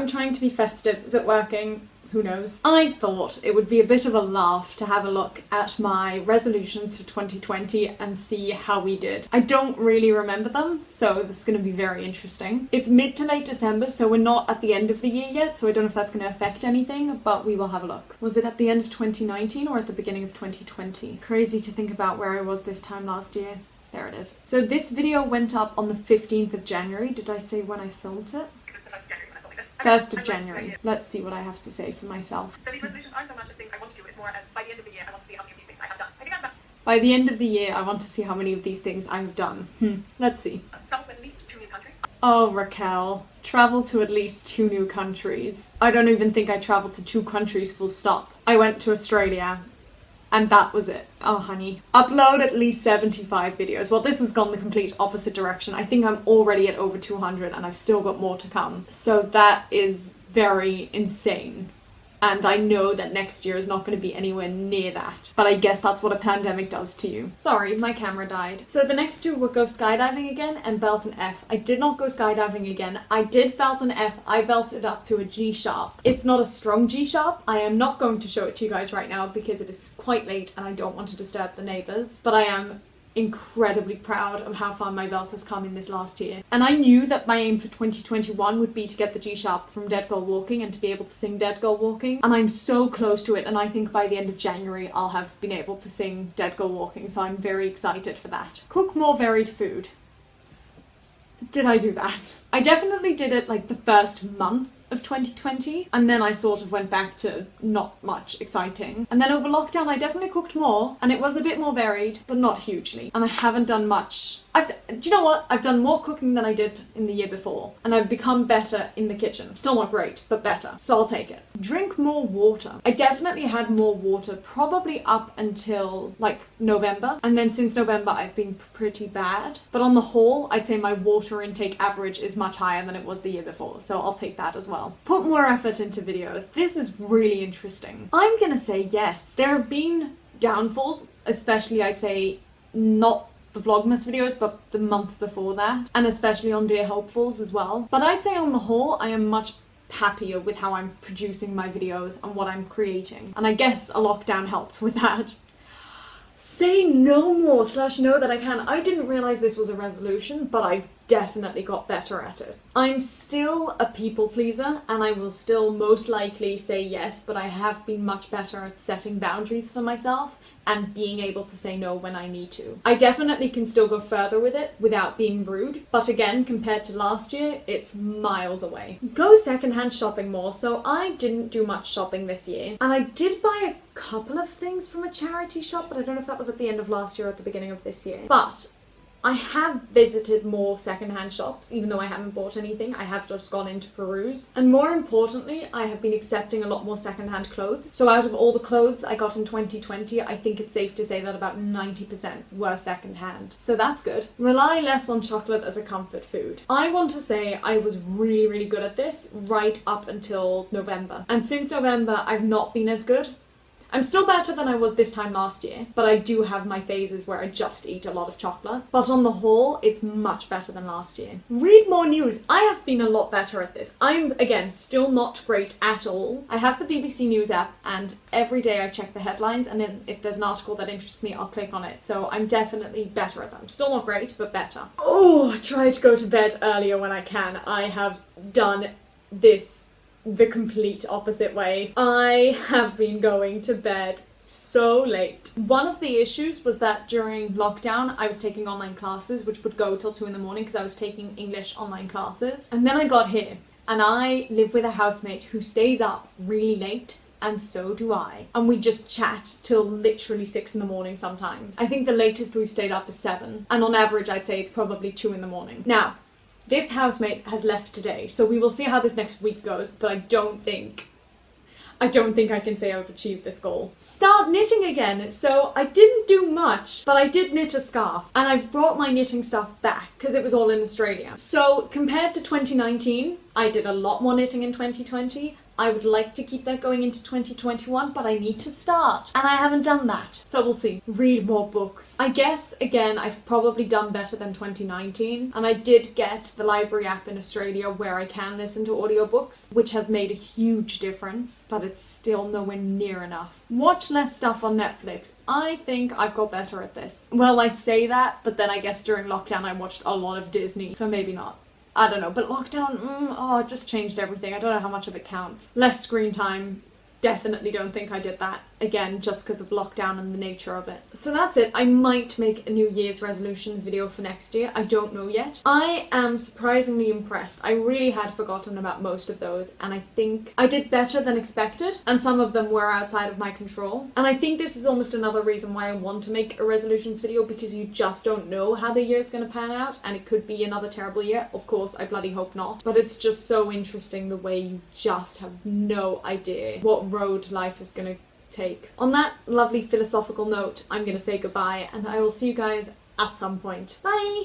I'm trying to be festive. Is it working? Who knows? I thought it would be a bit of a laugh to have a look at my resolutions for 2020 and see how we did. I don't really remember them, so this is going to be very interesting. It's mid to late December, so we're not at the end of the year yet, so I don't know if that's going to affect anything, but we will have a look. Was it at the end of 2019 or at the beginning of 2020? Crazy to think about where I was this time last year. There it is. So this video went up on the 15th of January. Did I say when I filmed it? 1st of January. Let's see what I have to say for myself. So these resolutions aren't so much as things I want to do, it's more as by the end of the year I want to see how many of these things I have done. I think I've done. By the end of the year, I want to see how many of these things I've done. Let's see. Travel to at least 2 new countries. Oh, Raquel. Travel to at least 2 new countries. I don't even think I traveled to 2 countries full stop. I went to Australia. And that was it. Oh, honey. Upload at least 75 videos. Well, this has gone the complete opposite direction. I think I'm already at over 200 and I've still got more to come. So that is very insane. And I know that next year is not going to be anywhere near that. But I guess that's what a pandemic does to you. Sorry, my camera died. So the next 2 were go skydiving again and belt an F. I did not go skydiving again. I did belt an F. I belted up to a G sharp. It's not a strong G sharp. I am not going to show it to you guys right now because it is quite late and I don't want to disturb the neighbours. But I am incredibly proud of how far my belt has come in this last year. And I knew that my aim for 2021 would be to get the G sharp from Dead Girl Walking and to be able to sing Dead Girl Walking. And I'm so close to it, and I think by the end of January I'll have been able to sing Dead Girl Walking, so I'm very excited for that. Cook more varied food. Did I do that? I definitely did it like the first month of 2020, and then I sort of went back to not much exciting. And then over lockdown I definitely cooked more, and it was a bit more varied, but not hugely. And I haven't done much. Do you know what? I've done more cooking than I did in the year before, and I've become better in the kitchen. Still not great, but better. So I'll take it. Drink more water. I definitely had more water probably up until like November, and then since November I've been pretty bad. But on the whole, I'd say my water intake average is much higher than it was the year before, so I'll take that as well. Put more effort into videos. This is really interesting. I'm gonna say yes. There have been downfalls, especially I'd say not the Vlogmas videos, but the month before that, and especially on Dear Hopefuls as well. But I'd say on the whole, I am much happier with how I'm producing my videos and what I'm creating. And I guess a lockdown helped with that. Say no more / know that I can. I didn't realise this was a resolution, but I've definitely got better at it. I'm still a people pleaser and I will still most likely say yes, but I have been much better at setting boundaries for myself and being able to say no when I need to. I definitely can still go further with it without being rude, but again, compared to last year, it's miles away. Go secondhand shopping more. So I didn't do much shopping this year, and I did buy a couple of things from a charity shop, but I don't know if that was at the end of last year or at the beginning of this year. But I have visited more secondhand shops, even though I haven't bought anything. I have just gone in to peruse. And more importantly, I have been accepting a lot more secondhand clothes. So out of all the clothes I got in 2020, I think it's safe to say that about 90% were secondhand. So that's good. Rely less on chocolate as a comfort food. I want to say I was really, really good at this right up until November. And since November, I've not been as good. I'm still better than I was this time last year, but I do have my phases where I just eat a lot of chocolate. But on the whole, it's much better than last year. Read more news. I have been a lot better at this. I'm, again, still not great at all. I have the BBC News app, and every day I check the headlines, and then if there's an article that interests me, I'll click on it. So I'm definitely better at that. I'm still not great, but better. Oh, try to go to bed earlier when I can. I have done this the complete opposite way. I have been going to bed so late. One of the issues was that during lockdown I was taking online classes which would go till 2 in the morning because I was taking English online classes. And then I got here and I live with a housemate who stays up really late, and so do I. And we just chat till literally 6 in the morning sometimes. I think the latest we've stayed up is 7, and on average I'd say it's probably 2 in the morning. Now, this housemate has left today, so we will see how this next week goes, but I don't think I can say I've achieved this goal. Start knitting again. So I didn't do much, but I did knit a scarf, and I've brought my knitting stuff back because it was all in Australia. So compared to 2019, I did a lot more knitting in 2020, I would like to keep that going into 2021, but I need to start. And I haven't done that. So we'll see. Read more books. I guess, again, I've probably done better than 2019. And I did get the library app in Australia where I can listen to audiobooks, which has made a huge difference, but it's still nowhere near enough. Watch less stuff on Netflix. I think I've got better at this. Well, I say that, but then I guess during lockdown I watched a lot of Disney, so maybe not. I don't know, but lockdown, it just changed everything. I don't know how much of it counts. Less screen time. Definitely don't think I did that. Again, just because of lockdown and the nature of it. So that's it. I might make a New Year's resolutions video for next year. I don't know yet. I am surprisingly impressed. I really had forgotten about most of those, and I think I did better than expected, and some of them were outside of my control. And I think this is almost another reason why I want to make a resolutions video, because you just don't know how the year's going to pan out, and it could be another terrible year. Of course, I bloody hope not. But it's just so interesting the way you just have no idea what road life is going to take. On that lovely philosophical note, I'm going to say goodbye, and I will see you guys at some point. Bye!